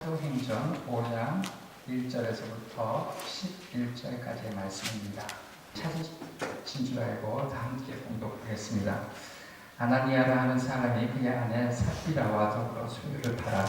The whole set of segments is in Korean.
사도행전 5장 1절에서부터 11절까지의 말씀입니다. 찾으신 줄 알고 다 함께 봉독하겠습니다. 아나니아라 하는 사람이 그의 아내 삽비라와 더불어 소유를 팔아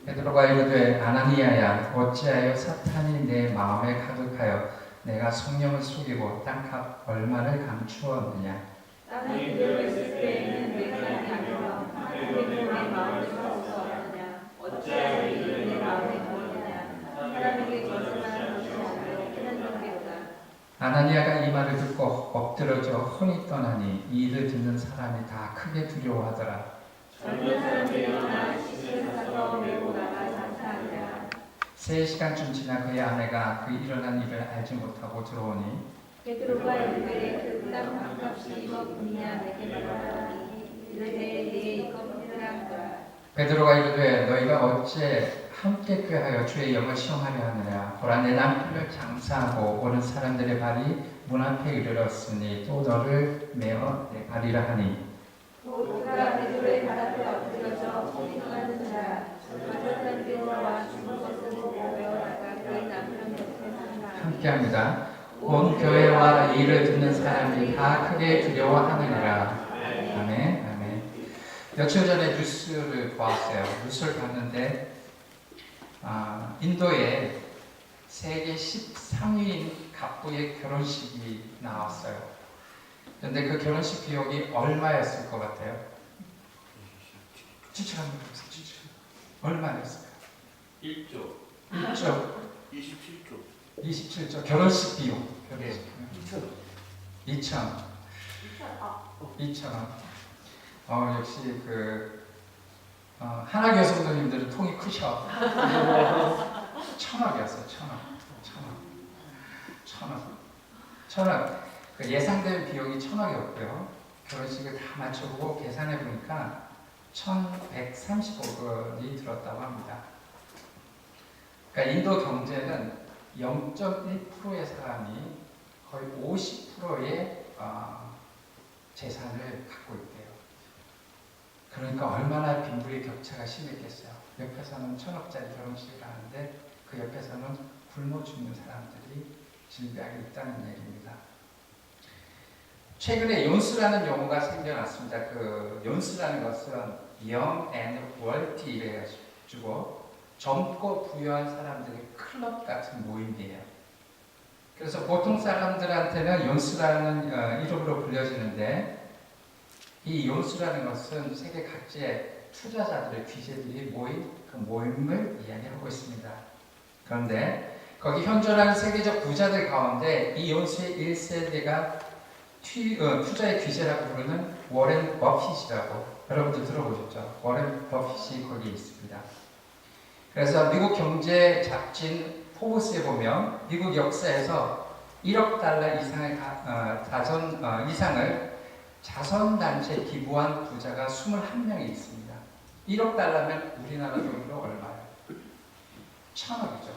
베드로가 이르되 아나니아야 어찌하여 사탄이 내 마음에 가득하여 내가 성령을 속이고 땅값 얼마를 감추었느냐. 나는 그대로 있을 때에는 내 사랑이 아니라 하나님의 내 마음을 사옵소서하느냐. 어찌하여 이를 내 마음에 두었느냐. 사람에게 거짓말하는 것이 아니라 깨닫는 게로다. 아나니아가 이 말을 듣고 엎드러져 혼이 떠나니 이 일을 듣는 사람이 다 크게 두려워하더라. 젊은 사람이 일어나 시신을 싸서 메고 나가 장사하니라. 3시간쯤 지나 그의 아내가 그 일어난 일을 알지 못하고 들어오니 베드로가 이르되 그 땅 반값이 몇 분이냐 내게 말하니 이르되 네 이것뿐이라 하더라. 베드로가 이르되 너희가 어찌 함께 꾀하여 주의 영을 시험하려 하느냐. 보라 내 남편을 장사하고 오는 사람들의 발이 문 앞에 이르렀으니 또 너를 메어 내 발이라 하니 곧 그가 베드로의 발 앞에 엎드려져 혼이 떠나는 자 가졌던 베드로와 죽은 것을 보고 메어다가 그의 남편 옆에 산다. 함께합니다. 온 교회와 이 일을 듣는 사람이 다 크게 두려워하느니라. 아멘. 아멘. 며칠 전에 뉴스를 보았어요. 뉴스를 봤는데 인도에 세계 13위인 갑부의 결혼식이 나왔어요. 그런데 그 결혼식 비용이 얼마였을 것 같아요? 추측합니다. 얼마였을까요? 1조 1조 27조 27조 결혼식 비용. 결혼식 비용. 2,000원. 역시 하나교회 성도님들은 통이 크셔. 1,000원이었어요. 1,000원. 그 예상된 비용이 1,000원이었고요. 결혼식을 다 맞춰보고 계산해 보니까 1,130억 원이 들었다고 합니다. 그러니까 인도 경제는 0.1%의 사람이 거의 50%의 재산을 갖고 있대요. 그러니까 얼마나 빈부의 격차가 심했겠어요. 옆에서는 1,000억짜리 결혼식을 하는데 그 옆에서는 굶어 죽는 사람들이 질비하게 있다는 얘기입니다. 최근에 연수라는 용어가 생겨났습니다. 그 연수라는 것은 young and wealthy 이래가지고 젊고 부유한 사람들의 클럽 같은 모임이에요. 그래서 보통 사람들한테는 연수라는 이름으로 불려지는데 이 연수라는 것은 세계 각지의 투자자들의 귀재들이 모인 그 모임을 이야기하고 있습니다. 그런데 거기 현존하는 세계적 부자들 가운데 이 연수의 1세대가 투자의 귀재라고 부르는 워렌 버핏이라고 여러분들 들어보셨죠? 워렌 버핏이 거기에 있습니다. 그래서 미국 경제 잡지인 포브스에 보면 미국 역사에서 1억 달러 이상을 이상을 자선단체에 기부한 부자가 21명이 있습니다. 1억 달러면 우리나라 돈으로 얼마예요? 1,000억이죠.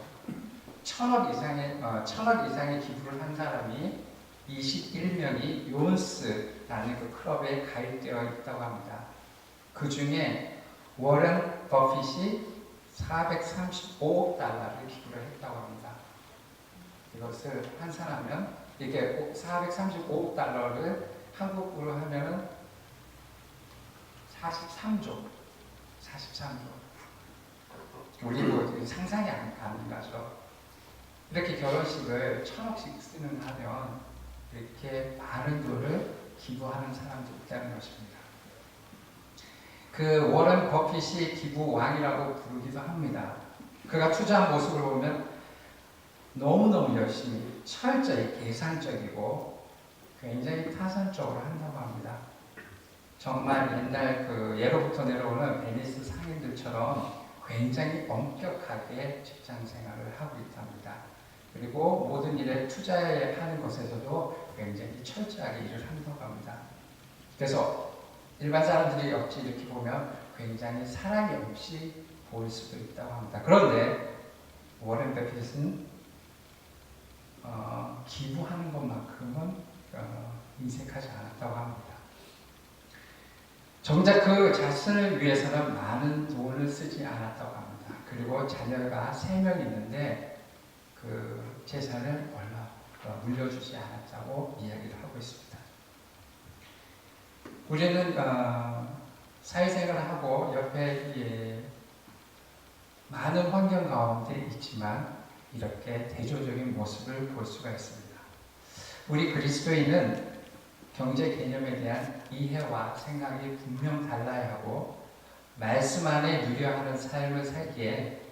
1,000억 이상의 기부를 한 사람이 21명이 요언스라는 그 클럽에 가입되어 있다고 합니다. 그 중에 워렌 버핏이 435억 달러를 기부를 했다고 합니다. 이것을 환산하면 이게 435억 달러를 한국으로 하면은 43조. 우리 상상이 안 가죠. 이렇게 결혼식을 1,000억씩 쓰는 하면 이렇게 많은 돈을 기부하는 사람도 있다는 것입니다. 그 워런 버핏이 기부왕이라고 부르기도 합니다. 그가 투자한 모습을 보면 너무너무 열심히 철저히 계산적이고 굉장히 타산적으로 한다고 합니다. 정말 옛날 그 예로부터 내려오는 베니스 상인들처럼 굉장히 엄격하게 직장 생활을 하고 있답니다. 그리고 모든 일에 투자하는 것에서도 굉장히 철저하게 일을 한다고 합니다. 그래서 일반 사람들이 어찌 이렇게 보면 굉장히 사랑이 없이 보일 수도 있다고 합니다. 그런데 워렌 버핏은 기부하는 것만큼은 인색하지 않았다고 합니다. 정작 그 자신을 위해서는 많은 돈을 쓰지 않았다고 합니다. 그리고 자녀가 3명 있는데 그 재산을 얼마 물려주지 않았다고 이야기를 하고 있습니다. 우리는 사회생활을 하고 옆에 많은 환경 가운데 있지만 이렇게 대조적인 모습을 볼 수가 있습니다. 우리 그리스도인은 경제 개념에 대한 이해와 생각이 분명 달라야 하고 말씀 안에 누려하는 삶을 살기에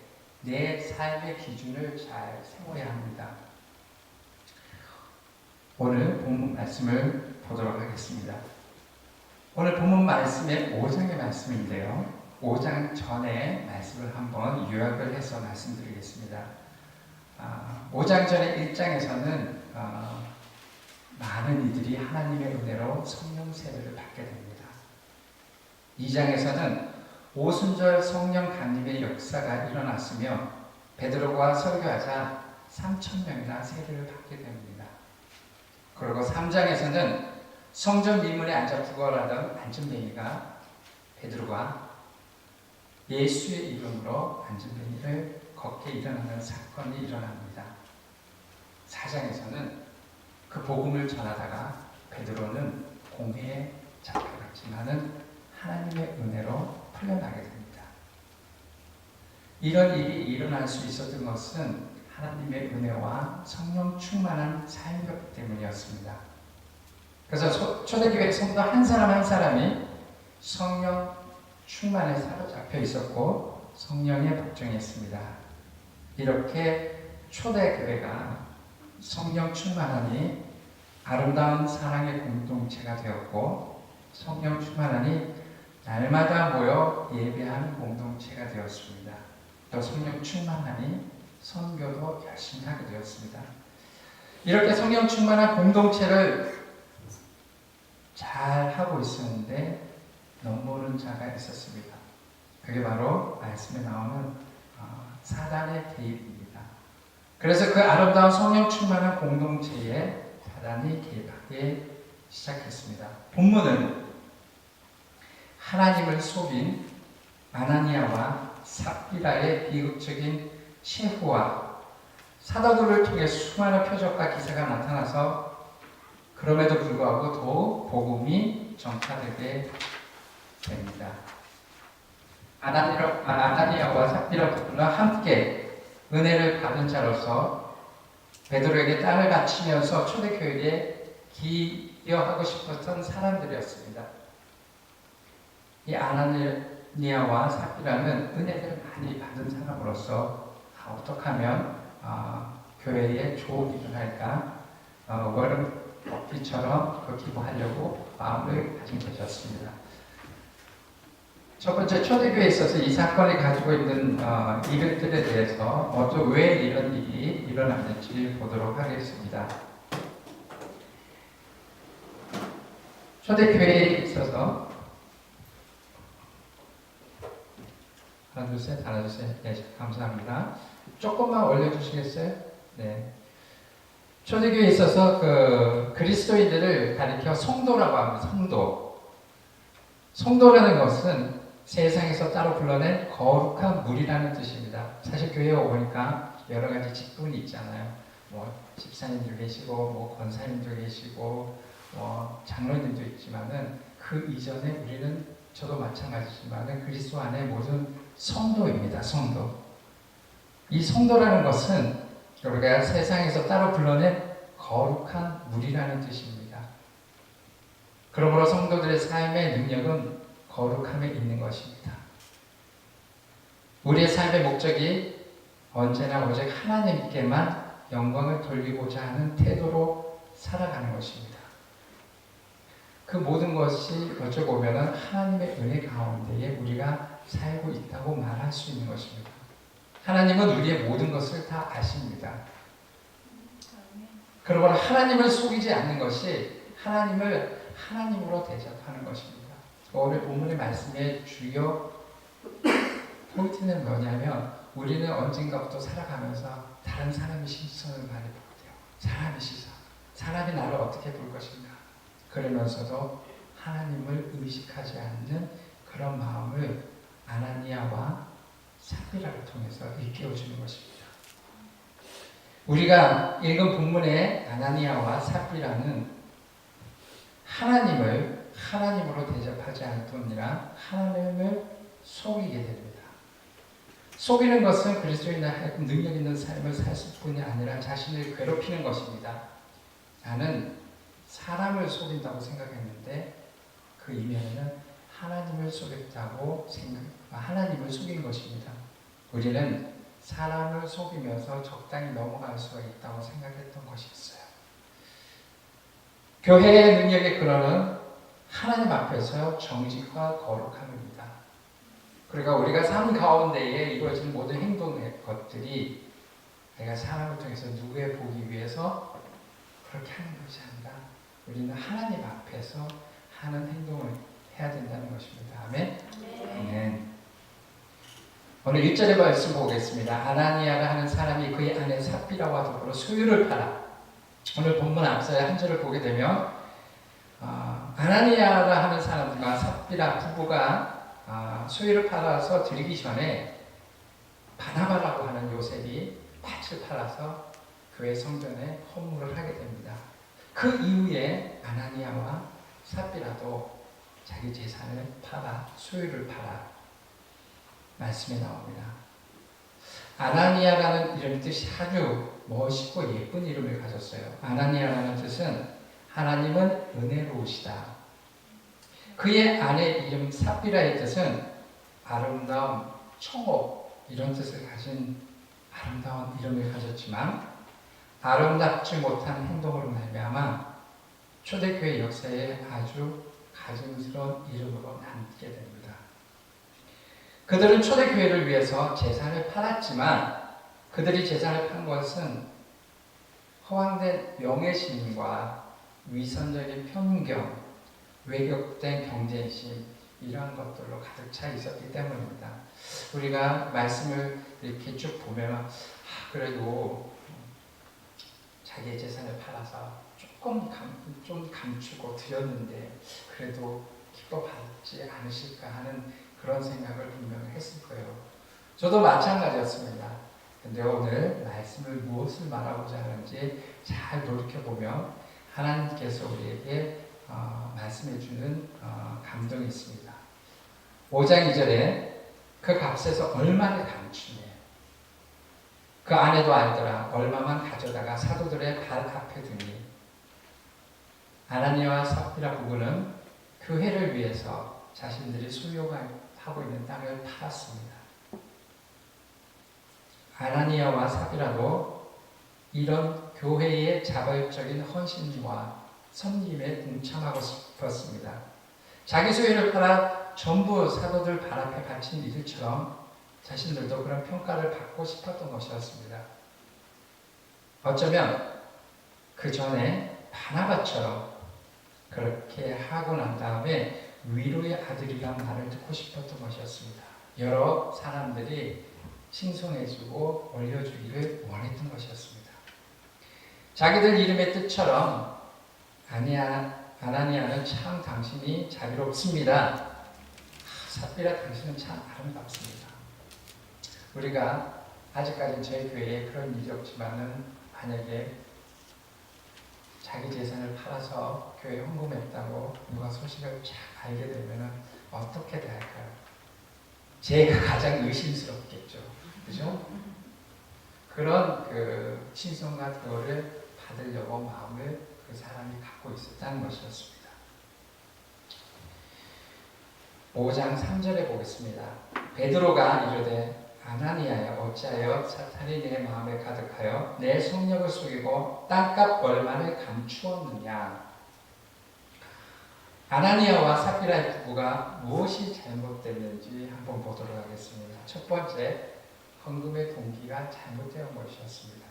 내 삶의 기준을 잘 세워야 합니다. 오늘 본문 말씀을 보도록 하겠습니다. 오늘 본문 말씀의 5장의 말씀인데요. 5장 전에 말씀을 한번 요약을 해서 말씀드리겠습니다. 5장 전에 1장에서는 많은 이들이 하나님의 은혜로 성령 세례를 받게 됩니다. 2장에서는 오순절 성령 강림의 역사가 일어났으며 베드로가 설교하자 3,000명이나 세례를 받게 됩니다. 그리고 3장에서는 성전 미문에 앉아 구걸하던 안전뱅이가 베드로가 예수의 이름으로 안전뱅이를 걷게 일어나는 사건이 일어납니다. 4장에서는 그 복음을 전하다가 베드로는 공회에 잡혀갔지만은 하나님의 은혜로 풀려나게 됩니다. 이런 일이 일어날 수 있었던 것은 하나님의 은혜와 성령 충만한 삶이었기 때문이었습니다. 그래서 초대교회 성도 한 사람 한 사람이 성령 충만에 사로잡혀 있었고 성령에 복종했습니다. 이렇게 초대교회가 성령 충만하니 아름다운 사랑의 공동체가 되었고 성령 충만하니 날마다 모여 예배하는 공동체가 되었습니다. 또 성령 충만하니 선교도 열심히 하게 되었습니다. 이렇게 성령 충만한 공동체를 잘 하고 있었는데 넘보는 자가 있었습니다. 그게 바로 말씀에 나오는 사단의 개입입니다. 그래서 그 아름다운 성령 충만한 공동체에 사단이 개입하기 시작했습니다. 본문은 하나님을 속인 아나니아와 삽비라의 비극적인 shehu와 사도들을 통해 수많은 표적과 기사가 나타나서 그럼에도 불구하고 더욱 복음이 전파되게 됩니다. 아나니아와 삽비라가 함께 은혜를 받은 자로서 베드로에게 땅을 바치면서 초대교회에 기여하고 싶었던 사람들이었습니다. 이 아나니아와 삽비라는 은혜를 많이 받은 사람으로서 어떻게 하면 교회에 좋은 일을 할까 월은 먹기처럼 그 기부하려고 마음을 가진 것이었습니다. 첫 번째 초대교회에 있어서 이 사건이 가지고 있는 이벤트에 대해서 왜 이런 일이 일어났는지 보도록 하겠습니다. 초대교회에 있어서 하나 둘 셋, 하나 둘 셋, 네, 감사합니다. 조금만 올려주시겠어요? 네. 초대교회에 있어서 그 그리스도인들을 가리켜 성도라고 합니다. 성도라는 것은 세상에서 따로 불러낸 거룩한 물이라는 뜻입니다. 사실 교회에 오니까 여러 가지 직분이 있잖아요. 뭐 집사님도 계시고, 뭐 권사님도 계시고, 뭐 장로님도 있지만은 그 이전에 우리는 저도 마찬가지지만은 그리스도 안에 모든 성도입니다. 성도. 이 성도라는 것은 우리가 세상에서 따로 불러낸 거룩한 물이라는 뜻입니다. 그러므로 성도들의 삶의 능력은 거룩함에 있는 것입니다. 우리의 삶의 목적이 언제나 오직 하나님께만 영광을 돌리고자 하는 태도로 살아가는 것입니다. 그 모든 것이 어쩌고 보면 하나님의 은혜 가운데에 우리가 살고 있다고 말할 수 있는 것입니다. 하나님은 우리의 모든 것을 다 아십니다. 그러므로 하나님을 속이지 않는 것이 하나님을 하나님으로 대접하는 것입니다. 오늘 본문의 말씀의 주요 포인트는 뭐냐면 우리는 언젠가부터 살아가면서 다른 사람의 시선을 많이 보게 돼요. 사람의 시선. 사람이 나를 어떻게 볼 것인가. 그러면서도 하나님을 의식하지 않는 그런 마음을 아나니아와 삽비라를 통해서 일깨워주는 것입니다. 우리가 읽은 본문의 아나니아와 삽비라는 하나님을 하나님으로 대접하지 않더니라 하나님을 속이게 됩니다. 속이는 것은 그리스도인의 능력 있는 삶을 살 뿐이 아니라 자신을 괴롭히는 것입니다. 나는 사람을 속인다고 생각했는데 그 이면에는 하나님을 속였다고 하나님을 속인 것입니다. 우리는 사람을 속이면서 적당히 넘어갈 수가 있다고 생각했던 것이었어요. 교회의 능력의 근원은 하나님 앞에서 정직과 거룩함입니다. 그러니까 우리가 삶 가운데에 이루어진 모든 행동의 것들이 내가 사람을 통해서 누구의 보기 위해서 그렇게 하는 것이 아니라 우리는 하나님 앞에서 하는 행동을 해야 된다는 것입니다. 아멘? 아멘. 오늘 1절의 말씀 보겠습니다. 아나니아라 하는 사람이 그의 아내 삽비라와 더불어 소유를 팔아. 오늘 본문 앞서의 한 절을 보게 되면 아나니아라 하는 사람과 삽비라 부부가 소유를 팔아서 드리기 전에 바나바라고 하는 요셉이 밭을 팔아서 교회 성전에 헌물을 하게 됩니다. 그 이후에 아나니아와 삽비라도 자기 재산을 팔아 소유를 팔아 말씀에 나옵니다. 아나니아라는 이름 뜻이 아주 멋있고 예쁜 이름을 가졌어요. 아나니아라는 뜻은 하나님은 은혜로우시다. 그의 아내 이름 삽비라의 뜻은 아름다운 청옥 이런 뜻을 가진 아름다운 이름을 가졌지만 아름답지 못한 행동으로 말미암아 초대교회 역사에 아주 가증스러운 이름으로 남게 됩니다. 그들은 초대교회를 위해서 재산을 팔았지만 그들이 재산을 판 것은 허황된 명예심과 위선적인 편견, 왜곡된 경쟁심 이런 것들로 가득 차 있었기 때문입니다. 우리가 말씀을 이렇게 쭉 보면 그래도 자기의 재산을 팔아서 조금 좀 감추고 드렸는데 그래도 기뻐받지 않으실까 하는 그런 생각을 분명히 했을 거예요. 저도 마찬가지였습니다. 근데 오늘 말씀을 무엇을 말하고자 하는지 잘 돌이켜보면 하나님께서 우리에게 말씀해 주는 감동이 있습니다. 5장 2절에 그 값에서 얼마를 감추네. 그 아내도 알더라. 얼마만 가져다가 사도들의 발 앞에 두니. 아나니아와 삽비라 부부는 교회를 위해서 자신들이 소유하고 있는 땅을 팔았습니다. 아나니아와 삽비라도 이런 교회의 자발적인 헌신과 섬김에 동참하고 싶었습니다. 자기 소유를 팔아 전부 사도들 발 앞에 바친 이들처럼 자신들도 그런 평가를 받고 싶었던 것이었습니다. 어쩌면 그 전에 바나바처럼 그렇게 하고 난 다음에 위로의 아들이란 말을 듣고 싶었던 것이었습니다. 여러 사람들이 칭송해주고 올려주기를 원했던 것이었습니다. 자기들 이름의 뜻처럼 아나니아는 참 당신이 자비롭습니다. 삽비라 당신은 참 아름답습니다. 우리가 아직까지 저희 교회에 그런 일이 없지만은 만약에 자기 재산을 팔아서 교회에 헌금했다고 누가 소식을 쫙 알게 되면은 어떻게 대할까요? 제가 가장 의심스럽겠죠. 그죠? 그런 그 칭송과 대우를 받으려고 마음을 그 사람이 갖고 있었다는 것이었습니다. 5장 3절에 보겠습니다. 베드로가 이르되 아나니아야 어찌하여 사탄이 내 마음에 가득하여 내 성령을 속이고 땅값 얼마를 감추었느냐. 아나니아와 삽비라의 부부가 무엇이 잘못됐는지 한번 보도록 하겠습니다. 첫 번째, 헌금의 동기가 잘못된 것이었습니다.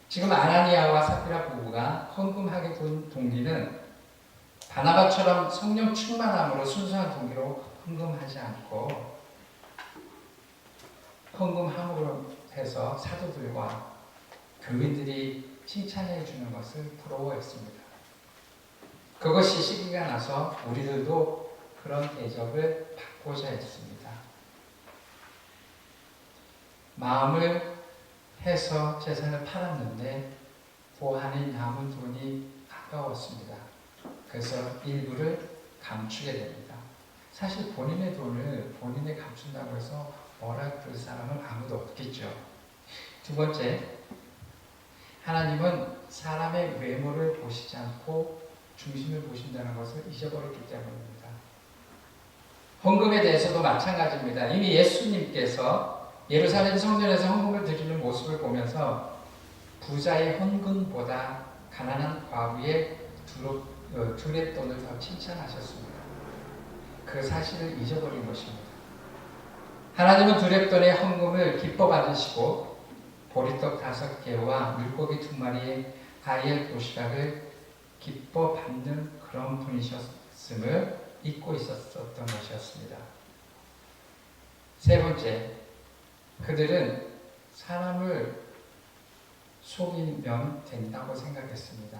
지금 아나니아와 삽비라 부부가 헌금하게 된 동기는 바나바처럼 성령 충만함으로 순수한 동기로 헌금하지 않고 헌금함으로 해서 사도들과 교인들이 칭찬해 주는 것을 부러워했습니다. 그것이 시기가 나서 우리들도 그런 대접을 받고자 했습니다. 마음을 해서 재산을 팔았는데 보안이 남은 돈이 아까웠습니다. 그래서 일부를 감추게 됩니다. 사실 본인의 돈을 본인이 감춘다고 해서 뭐라 그럴 사람은 아무도 없겠죠. 두 번째, 하나님은 사람의 외모를 보시지 않고 중심을 보신다는 것을 잊어버렸기 때문입니다. 헌금에 대해서도 마찬가지입니다. 이미 예수님께서 예루살렘 성전에서 헌금을 드리는 모습을 보면서 부자의 헌금보다 가난한 과부의 두렛돈을 더 칭찬하셨습니다. 그 사실을 잊어버린 것입니다. 하나님은 두렛돈의 헌금을 기뻐 받으시고 보리떡 5개와 물고기 2마리의 아이엘 도시락을 기뻐 받는 그런 분이셨음을 잊고 있었던 것이었습니다. 세 번째, 그들은 사람을 속이면 된다고 생각했습니다.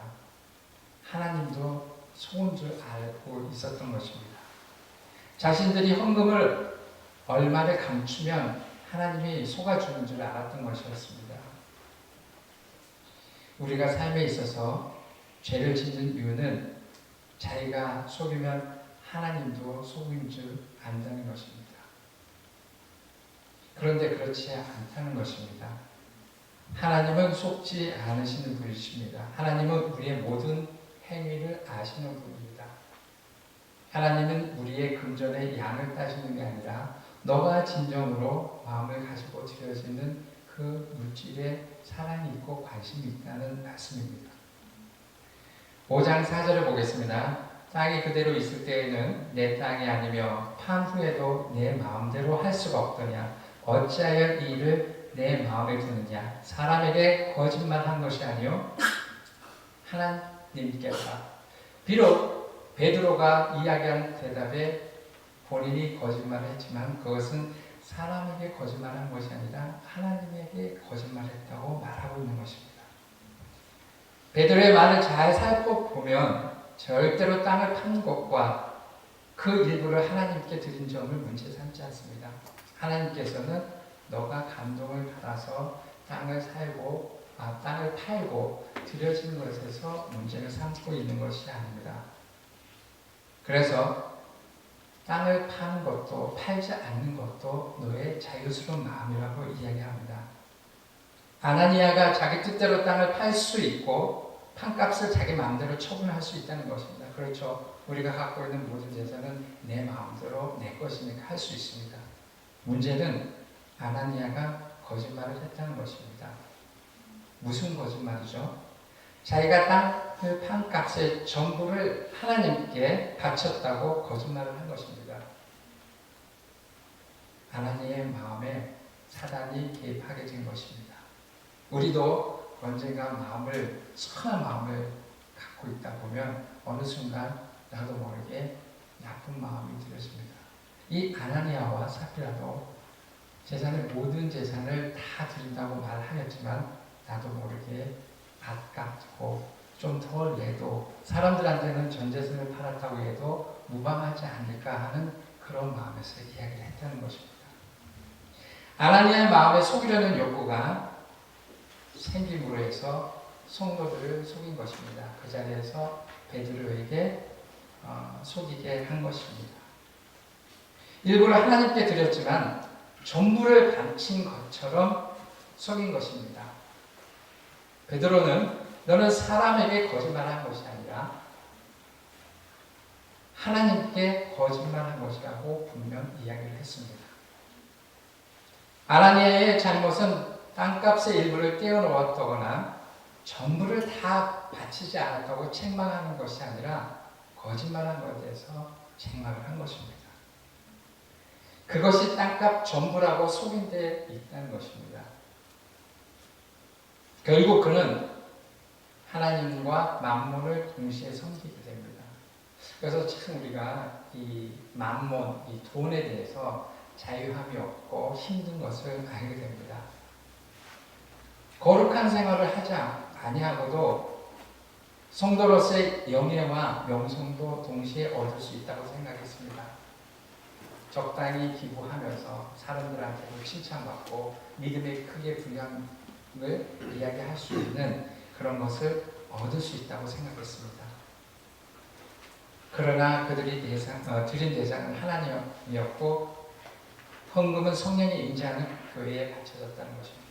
하나님도 속은 줄 알고 있었던 것입니다. 자신들이 헌금을 얼마를 감추면 하나님이 속아주는 줄 알았던 것이었습니다. 우리가 삶에 있어서 죄를 짓는 이유는 자기가 속이면 하나님도 속인 줄 안다는 것입니다. 그런데 그렇지 않다는 것입니다. 하나님은 속지 않으시는 분이십니다. 하나님은 우리의 모든 행위를 아시는 분입니다. 하나님은 우리의 금전의 양을 따지는 게 아니라 너가 진정으로 마음을 가지고 드려지는 그 물질에 사랑이 있고 관심이 있다는 말씀입니다. 5장 4절을 보겠습니다. 땅이 그대로 있을 때에는 내 땅이 아니며 판 후에도 내 마음대로 할 수가 없더냐. 어찌하여 이 일을 내 마음에 두느냐. 사람에게 거짓말한 것이 아니요 하나님께서. 비록 베드로가 이야기한 대답에 본인이 거짓말을 했지만 그것은 사람에게 거짓말한 것이 아니라 하나님에게 거짓말했다고 말하고 있는 것입니다. 베드로의 말을 잘 살펴보면 절대로 땅을 판 것과 그 일부를 하나님께 드린 점을 문제 삼지 않습니다. 하나님께서는 너가 감동을 받아서 땅을 팔고 드려진 것에서 문제를 삼고 있는 것이 아닙니다. 그래서 땅을 파는 것도 팔지 않는 것도 너의 자유스러운 마음이라고 이야기합니다. 아나니아가 자기 뜻대로 땅을 팔 수 있고 판값을 자기 마음대로 처분할 수 있다는 것입니다. 그렇죠. 우리가 갖고 있는 모든 재산은 내 마음대로 내 것이니까 할 수 있습니다. 문제는 아나니아가 거짓말을 했다는 것입니다. 무슨 거짓말이죠? 자기가 땅을 판 값의 전부를 하나님께 바쳤다고 거짓말을 한 것입니다. 아나니아의 마음에 사단이 개입하게 된 것입니다. 우리도 언젠가 선한 마음을 갖고 있다 보면 어느 순간 나도 모르게 나쁜 마음이 들어집니다. 이 아나니아와 사피라도 모든 재산을 다 드린다고 말하였지만 나도 모르게 아깝고 좀 더 내도 사람들한테는 전 재산을 팔았다고 해도 무방하지 않을까 하는 그런 마음에서 이야기를 했다는 것입니다. 아나니아의 마음에 속이려는 욕구가 생김으로 해서 성도들을 속인 것입니다. 그 자리에서 베드로에게 속이게 한 것입니다. 일부러 하나님께 드렸지만 전부를 바친 것처럼 속인 것입니다. 베드로는 너는 사람에게 거짓말한 것이 아니라 하나님께 거짓말한 것이라고 분명 이야기를 했습니다. 아나니아의 잘못은 땅값의 일부를 떼어놓았다거나 전부를 다 바치지 않았다고 책망하는 것이 아니라 거짓말한 것에 대해서 책망을 한 것입니다. 그것이 땅값 전부라고 속인 데 있다는 것입니다. 결국 그는 하나님과 만몬을 동시에 섬기게 됩니다. 그래서 참 우리가 이 만몬, 이 돈에 대해서 자유함이 없고 힘든 것을 알게 됩니다. 거룩한 생활을 하지 아니하고도 성도로서의 영예와 명성도 동시에 얻을 수 있다고 생각했습니다. 적당히 기부하면서 사람들한테도 칭찬받고 믿음의 크게 분량을 이야기할 수 있는 그런 것을 얻을 수 있다고 생각했습니다. 그러나 그들이 드린 대상은 하나님이었고 헌금은 성령이 임재하는 교회에 바쳐졌다는 것입니다.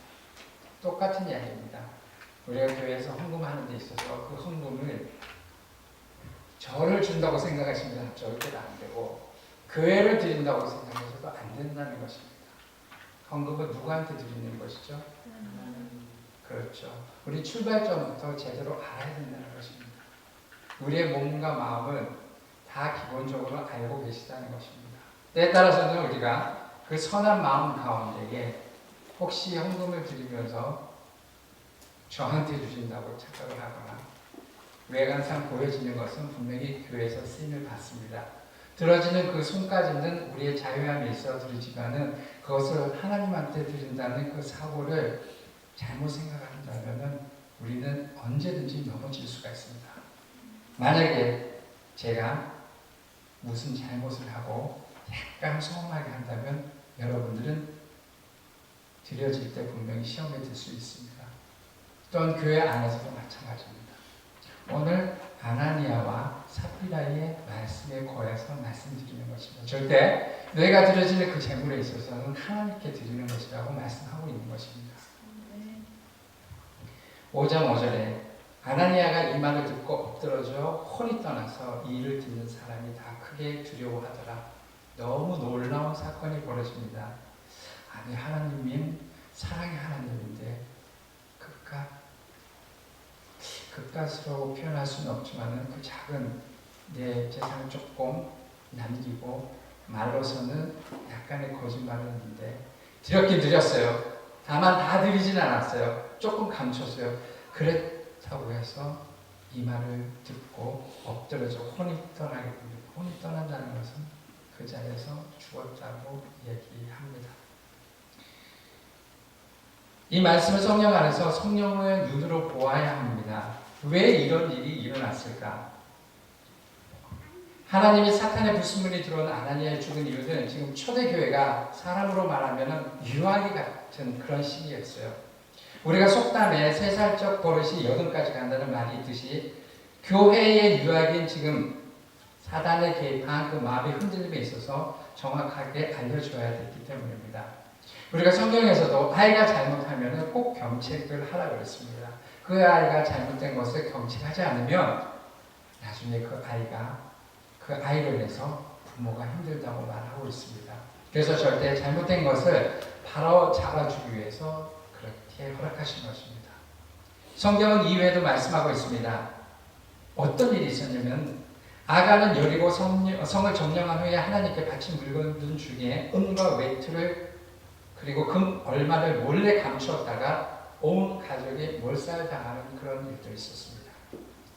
똑같은 이야기입니다. 우리가 교회에서 헌금하는 데 있어서 그 헌금을 저를 준다고 생각하시면 절대로 안 되고 교회를 드린다고 생각해서도 안 된다는 것입니다. 헌금은 누구한테 드리는 것이죠? 그렇죠. 우리 출발점부터 제대로 알아야 된다는 것입니다. 우리의 몸과 마음은 다 기본적으로 알고 계시다는 것입니다. 때에 따라서는 우리가 그 선한 마음 가운데에 혹시 헌금을 드리면서 저한테 주신다고 착각을 하거나 외관상 보여지는 것은 분명히 교회에서 쓰임을 받습니다. 들어지는 그 손까지는 우리의 자유함에 있어 드리지만은 그것을 하나님한테 드린다는 그 사고를 잘못 생각한다면 우리는 언제든지 넘어질 수가 있습니다. 만약에 제가 무슨 잘못을 하고 약간 소홀하게 한다면 여러분들은 드려질 때 분명히 시험에 들 수 있습니다. 또한 교회 안에서도 마찬가지입니다. 오늘 아나니아와 삽비라의 말씀에 거해서 말씀드리는 것입니다. 절대 내가 드려지는 그 재물에 있어서는 하나님께 드리는 것이라고 말씀하고 있는 것입니다. 5장 5절에 아나니아가 이 말을 듣고 엎드러져 혼이 떠나서 이 일을 듣는 사람이 다 크게 두려워하더라. 너무 놀라운 사건이 벌어집니다. 아니 하나님인 사랑의 하나님인데 그깟으로 표현할 수는 없지만 그 작은 내 재산을 조금 남기고 말로서는 약간의 거짓말을 했는데 드렸긴 드렸어요. 다만 다 드리진 않았어요. 조금 감췄어요. 그렇다고 해서 이 말을 듣고 엎드려져 혼이 떠나게 됩니다. 혼이 떠난다는 것은 그 자리에서 죽었다고 얘기합니다. 이 말씀을 성령 안에서 성령을 눈으로 보아야 합니다. 왜 이런 일이 일어났을까? 하나님이 사탄의 불순물이 들어온 아나니아의 죽은 이유는 지금 초대교회가 사람으로 말하면 유아기 같은 그런 시기였어요. 우리가 속담에 3살적 버릇이 여든까지 간다는 말이 있듯이 교회의 유아기는 지금 사단의 개입한 그 마음의 흔들림에 있어서 정확하게 알려줘야 되기 때문입니다. 우리가 성경에서도 아이가 잘못하면 꼭 경책을 하라고 그랬습니다. 그 아이가 잘못된 것을 경책하지 않으면 나중에 그 아이로 인해서 부모가 힘들다고 말하고 있습니다. 그래서 절대 잘못된 것을 바로 잡아주기 위해서 그렇게 허락하신 것입니다. 성경은 이외에도 말씀하고 있습니다. 어떤 일이 있었냐면 아가는 여리고 성을 점령한 후에 하나님께 바친 물건들 중에 은과 외투를 그리고 금 얼마를 몰래 감추었다가 온 가족이 몰살당하는 그런 일도 있었습니다.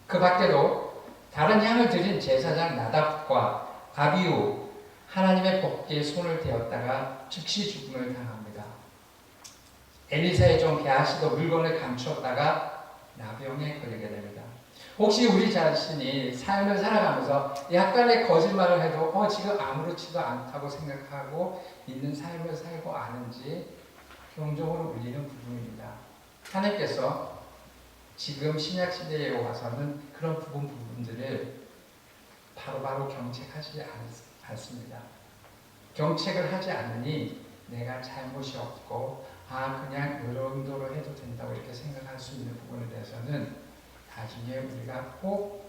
그 밖에도 다른 향을 드린 제사장 나답과 아비후 하나님의 법궤에 손을 대었다가 즉시 죽음을 당합니다. 엘리사의 종 게하시도 물건을 감추었다가 나병에 걸리게 됩니다. 혹시 우리 자신이 삶을 살아가면서 약간의 거짓말을 해도 지금 아무렇지도 않다고 생각하고 있는 삶을 살고 아는지 경종으로 울리는 부분입니다. 하나님께서 지금 신약시대에 와서는 그런 부분들을 바로바로 경책하지 않습니다. 경책을 하지 않으니 내가 잘못이 없고 그냥 이 정도로 해도 된다고 이렇게 생각할 수 있는 부분에 대해서는 나중에 우리가 꼭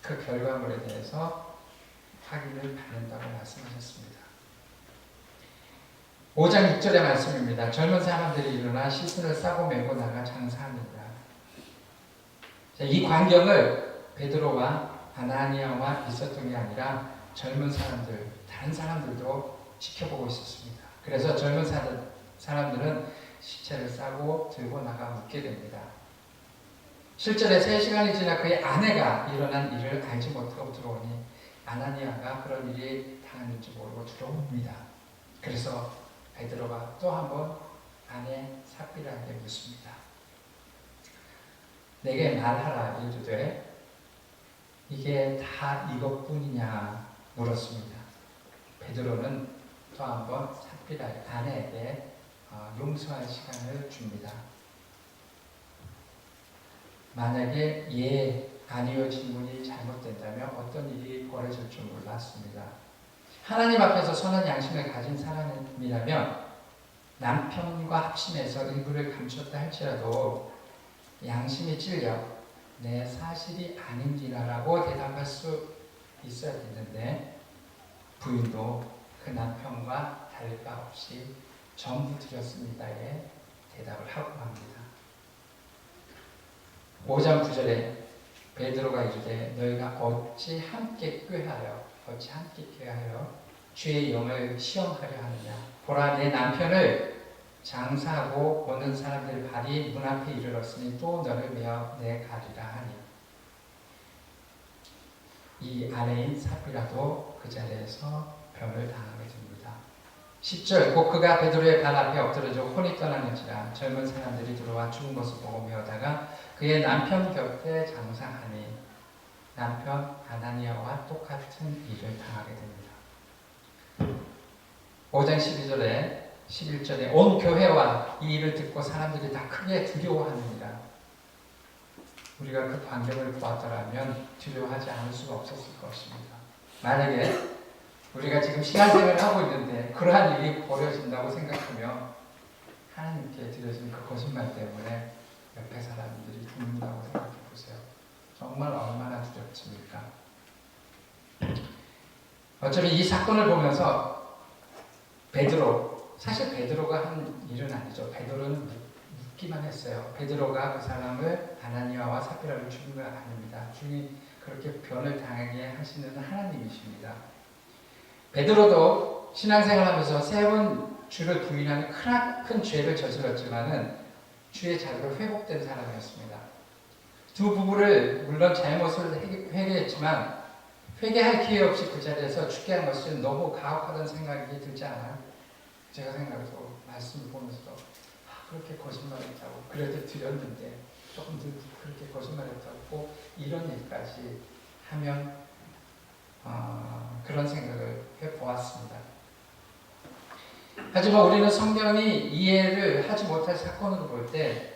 그 결과물에 대해서 확인을 받는다고 말씀하셨습니다. 5장 6절의 말씀입니다. 젊은 사람들이 일어나 시순을 싸고 메고 나가 장사합니다. 이 광경을 베드로와 아나니아와 있었던 게 아니라 젊은 사람들, 다른 사람들도 지켜보고 있었습니다. 그래서 젊은 사람들은 시체를 싸고 들고 나가 묻게 됩니다. 실제로 3시간이 지나 그의 아내가 일어난 일을 알지 못하고 들어오니 아나니아가 그런 일이 당하는지 모르고 들어옵니다. 그래서 베드로가 또 한 번 아내 삽비라에게 묻습니다. 내게 말하라 이르되 이게 다 이것뿐이냐 물었습니다. 베드로는 또 한번 삽비라 아내에게 용서할 시간을 줍니다. 만약에 예, 아니요 질문이 잘못된다면 어떤 일이 벌어질 줄 몰랐습니다. 하나님 앞에서 선한 양심을 가진 사람이라면 남편과 합심해서 일부를 감췄다 할지라도 양심이 찔려 내 사실이 아닌지라고 대답할 수 있어야겠는데 부인도 그 남편과 다를 바 없이 전부 드렸습니다에 대답을 하고 합니다. 5장 9절에 베드로가 이르되 너희가 어찌 함께 꾀하여 주의 영을 시험하려 하느냐. 보라 내 남편을 장사하고 오는 사람들 발이 문 앞에 이르렀으니 또 너를 메어 내가리라 하니. 이 아내인 삽비라도 그 자리에서 변을 당하게 됩니다. 10절 곧 그가 베드로의 발 앞에 엎드러져 혼이 떠나는지라 젊은 사람들이 들어와 죽은 것을 보고 메어다가 그의 남편 곁에 장사하니 남편 아나니아와 똑같은 일을 당하게 됩니다. 5장 12절에 11절에 온 교회와 이 일을 듣고 사람들이 다 크게 두려워하느니라. 우리가 그 광경을 보았더라면 두려워하지 않을 수가 없었을 것입니다. 만약에 우리가 지금 신앙생활을 하고 있는데 그러한 일이 벌어진다고 생각하며 하나님께 드려진 그 거짓말 때문에 옆에 사람들이 죽는다고 생각해 보세요. 정말 얼마나 두렵습니까? 어차피 이 사건을 보면서 사실 베드로가 한 일은 아니죠. 베드로는 묻기만 했어요. 베드로가 그 사람을 아나니아와 삽비라를 죽인 건 아닙니다. 주님 그렇게 변을 당하게 하시는 하나님이십니다. 베드로도 신앙생활하면서 3번 주를 부인하는 큰 죄를 저질렀지만은 주의 자리로 회복된 사람이었습니다. 두 부부를 물론 잘못을 회개했지만 회개할 기회 없이 그 자리에서 죽게 한 것은 너무 가혹하다는 생각이 들지 않아요? 제가 생각해서 말씀을 보면서도 그렇게 거짓말했다고 그래도 드렸는데 조금 더 그렇게 거짓말했다고 이런 일까지 하면 그런 생각을 해보았습니다. 하지만 우리는 성경이 이해를 하지 못할 사건으로 볼 때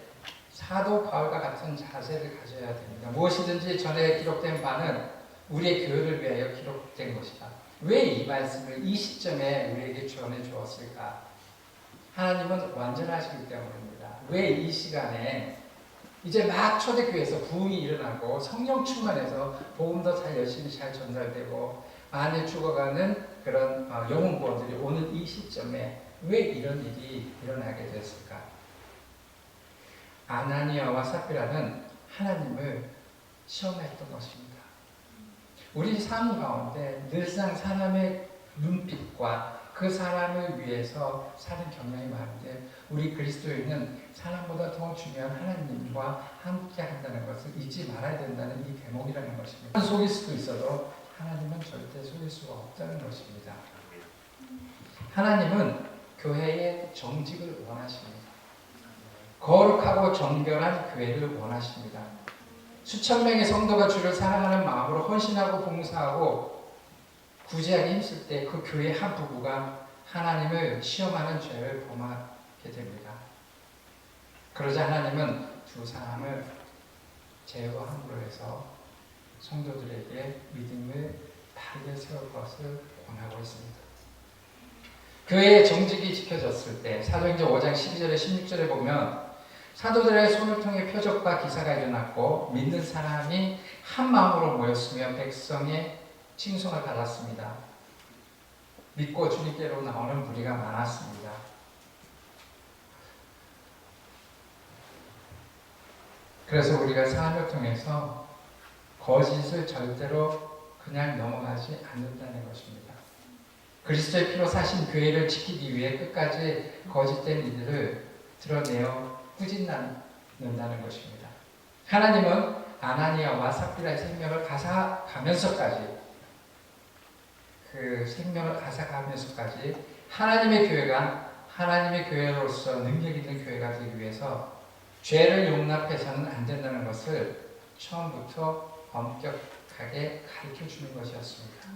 사도 바울과 같은 자세를 가져야 됩니다. 무엇이든지 전에 기록된 바는 우리의 교회를 위하여 기록된 것이다. 왜 이 말씀을 이 시점에 우리에게 전해 주었을까? 하나님은 완전하시기 때문입니다. 왜 이 시간에 이제 막 초대교회에서 부흥이 일어나고 성령 충만해서 복음도 열심히 잘 전달되고 많이 죽어가는 그런 영혼 구원들이 오는 이 시점에 왜 이런 일이 일어나게 됐을까? 아나니아와 삽비라는 하나님을 시험했던 것입니다. 우리 삶 가운데 늘상 사람의 눈빛과 그 사람을 위해서 사는 경향이 많은데 우리 그리스도인은 사람보다 더 중요한 하나님과 함께 한다는 것을 잊지 말아야 된다는 이 대목이라는 것입니다. 속일 수도 있어도 하나님은 절대 속일 수가 없다는 것입니다. 하나님은 교회의 정직을 원하십니다. 거룩하고 정결한 교회를 원하십니다. 수천 명의 성도가 주를 사랑하는 마음으로 헌신하고 봉사하고 구제하기 힘쓸 때 그 교회 한 부부가 하나님을 시험하는 죄를 범하게 됩니다. 그러자 하나님은 두 사람을 제거함으로 해서 성도들에게 믿음을 바르게 세울 것을 권하고 있습니다. 교회의 정직이 지켜졌을 때 사도행전 5장 12절에 16절에 보면 사도들의 손을 통해 표적과 기사가 일어났고 믿는 사람이 한 마음으로 모였으며 백성의 칭송을 받았습니다. 믿고 주님께로 나오는 무리가 많았습니다. 그래서 우리가 삶을 통해서 거짓을 절대로 그냥 넘어가지 않는다는 것입니다. 그리스도의 피로 사신 교회를 지키기 위해 끝까지 거짓된 이들을 드러내어 꾸짖는다는 것입니다. 하나님은 아나니아와 삽비라의 생명을 앗아가면서까지 하나님의 교회가 하나님의 교회로서 능력 있는 교회가 되기 위해서 죄를 용납해서는 안 된다는 것을 처음부터 엄격하게 정직하게 가르쳐 주는 것이었습니다.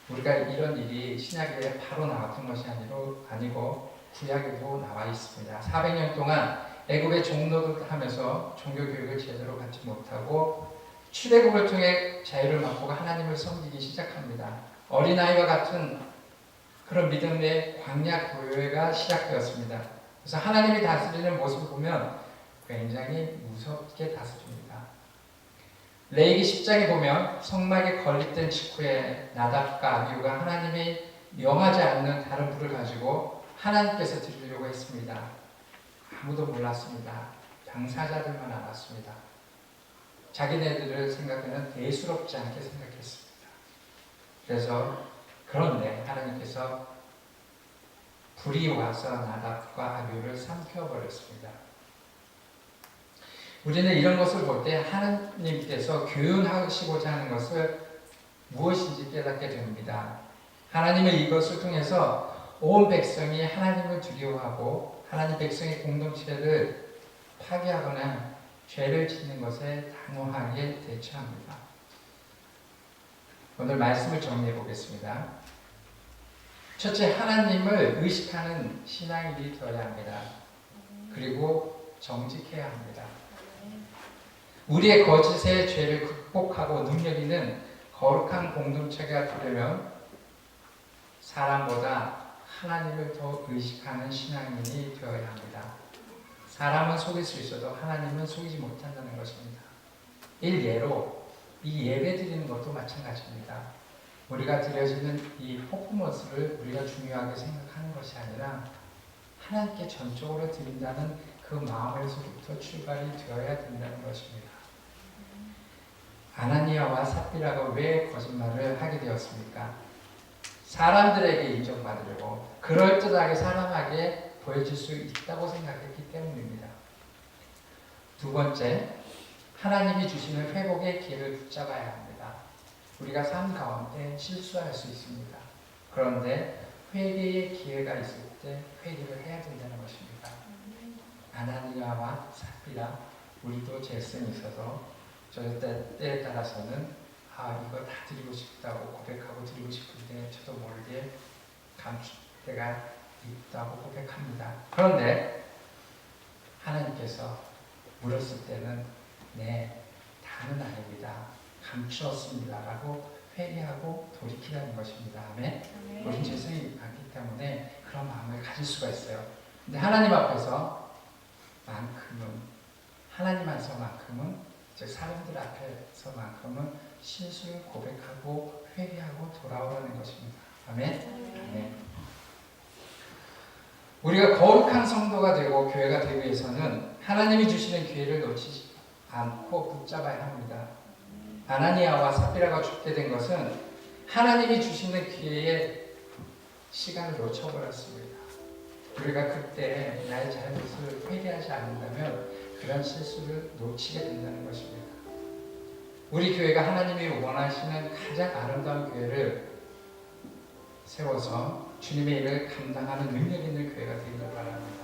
우리가 이런 일이 신약에 바로 나왔던 것이 아니고 구약에도 나와 있습니다. 400년 동안 애굽의 종로를 하면서 종교교육을 제대로 받지 못하고 출애굽을 통해 자유를 맛보고 하나님을 섬기기 시작합니다. 어린아이와 같은 그런 믿음의 광야 교회가 시작되었습니다. 그래서 하나님이 다스리는 모습을 보면 굉장히 무섭게 다스립니다. 레위기 10장에 보면 성막에 건립된 직후에 나답과 아비후가 하나님이 명하지 않는 다른 불을 가지고 하나님께서 드리려고 했습니다. 아무도 몰랐습니다. 당사자들만 알았습니다. 자기네들을 생각에는 대수롭지 않게 생각했습니다. 그래서 그런데 하나님께서 불이 와서 나답과 아비후를 삼켜버렸습니다. 우리는 이런 것을 볼 때 하나님께서 교훈하시고자 하는 것을 무엇인지 깨닫게 됩니다. 하나님은 이것을 통해서 온 백성이 하나님을 두려워하고 하나님 백성의 공동체를 파괴하거나 죄를 짓는 것에 단호하게 대처합니다. 오늘 말씀을 정리해 보겠습니다. 첫째, 하나님을 의식하는 신앙인이 되어야 합니다. 그리고 정직해야 합니다. 우리의 거짓의 죄를 극복하고 능력 있는 거룩한 공동체가 되려면 사람보다 하나님을 더 의식하는 신앙인이 되어야 합니다. 사람은 속일 수 있어도 하나님은 속이지 못한다는 것입니다. 일례로 이 예배 드리는 것도 마찬가지입니다. 우리가 드려지는 이 퍼포먼스를 우리가 중요하게 생각하는 것이 아니라 하나님께 전적으로 드린다는 그 마음에서부터 출발이 되어야 된다는 것입니다. 아나니아와 삽비라가 왜 거짓말을 하게 되었습니까? 사람들에게 인정받으려고 그럴듯하게 사람에게 보여질 수 있다고 생각했기 때문입니다. 두 번째, 하나님이 주시는 회복의 기회를 붙잡아야 합니다. 우리가 삶 가운데 실수할 수 있습니다. 그런데 회개의 기회가 있을 때 회개를 해야 된다는 것입니다. 아나니아와 삽비라, 우리도 죄성이 있어서 저 때에 따라서는 이거 다 드리고 싶다고 고백하고 드리고 싶은데 저도 모르게 감출 때가 있다고 고백합니다. 그런데 하나님께서 물었을 때는 네, 다는 아닙니다. 감추었습니다. 라고 회개하고 돌이키라는 것입니다. 아멘. 우린 죄성이 많기 때문에 그런 마음을 가질 수가 있어요. 근데 하나님 앞에서만큼은, 하나님 앞에서만큼은, 즉 사람들 앞에서만큼은 실수를 고백하고 회개하고 돌아오라는 것입니다. 아멘. 아멘. 우리가 거룩한 성도가 되고 교회가 되기 위해서는 하나님이 주시는 기회를 놓치지 않고 붙잡아야 합니다. 아나니아와 삽비라가 죽게 된 것은 하나님이 주시는 기회에 시간을 놓쳐버렸습니다. 우리가 그때 나의 잘못을 회개하지 않는다면 그런 실수를 놓치게 된다는 것입니다. 우리 교회가 하나님이 원하시는 가장 아름다운 교회를 세워서 주님의 일을 감당하는 능력 있는 교회가 되기를 바랍니다.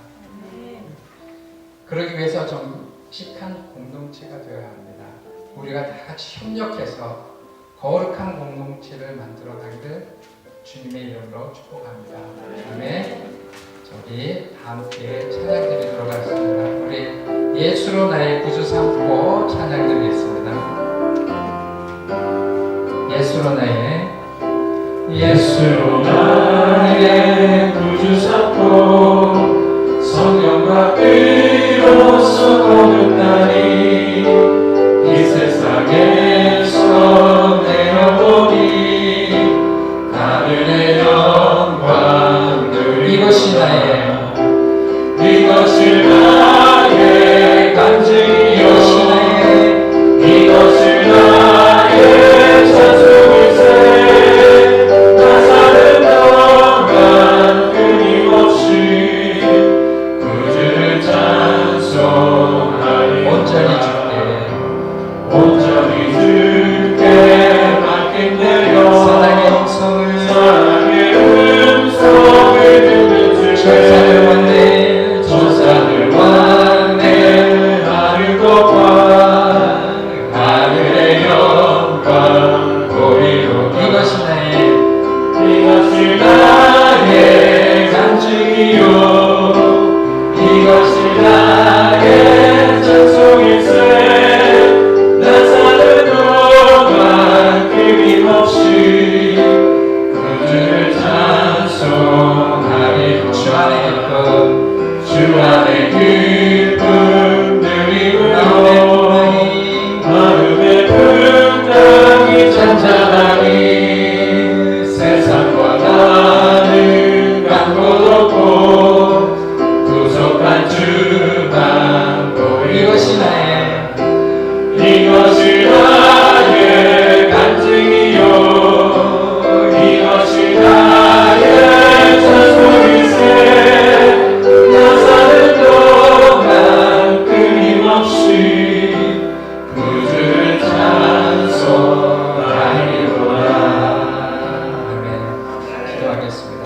그러기 위해서 정직한 공동체가 되어야 합니다. 우리가 다 같이 협력해서 거룩한 공동체를 만들어 가기를 주님의 이름으로 축복합니다. 아멘. 저기 다음 기회에 찬양 드리도록 하겠습니다. 우리 예수로 나의 구주 삼고 찬양 드리겠습니다. 예수로 나의 구주 삼고 성령과 비로소 거듭나니 이 세상에서 내어보니 하늘의 영광 이것이 나의 간증 이것을 나의 찬송일세 나 사는 동안 끊임없이 구주를 찬송하리 온전히 주께 주의 영광 보이로 이것이 나의 이것이 나의 간증이요 이것이 나의 찬송일세 나 사는 동안 끊임없이 그들을 찬송하리 주 안의 기쁨 주 안의 기쁨 누리므로 마음의 풍랑이 잔잔하니 세상과 나는 간 곳 없고 구속한 주만 이것이 보이고 나의 이것이 나의 간증이요 이것이 나의 찬송일세 나 사는 동안 끊임없이 그들을 찬송하리로다. 아멘. 기도하겠습니다.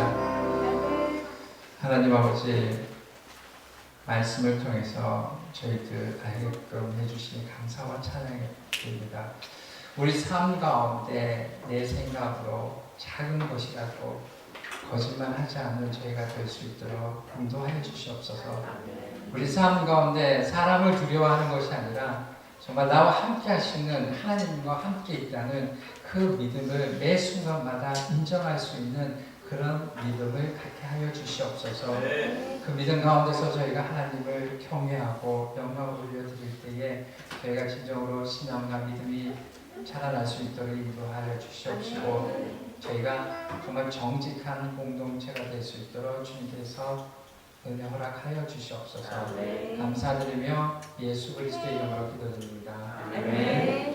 하나님 아버지, 말씀을 통해서 저희들 알게끔 해주시니 감사와 찬양이 드립니다. 우리 삶 가운데 내 생각으로 작은 것이라도 거짓말하지 않는 저희가 될 수 있도록 인도하여 주시옵소서. 우리 삶 가운데 사람을 두려워하는 것이 아니라 정말 나와 함께 하시는 하나님과 함께 있다는 그 믿음을 매 순간마다 인정할 수 있는 그런 믿음을 갖게 하여 주시옵소서. 그 믿음 가운데서 저희가 하나님을 경외하고 영광을 올려드릴 때에 저희가 진정으로 신앙과 믿음이 자라날 수 있도록 인도하여 주시옵시고 저희가 정말 정직한 공동체가 될 수 있도록 주님께서 은혜 허락하여 주시옵소서. 감사드리며 예수 그리스도의 이름으로 기도드립니다. 아멘.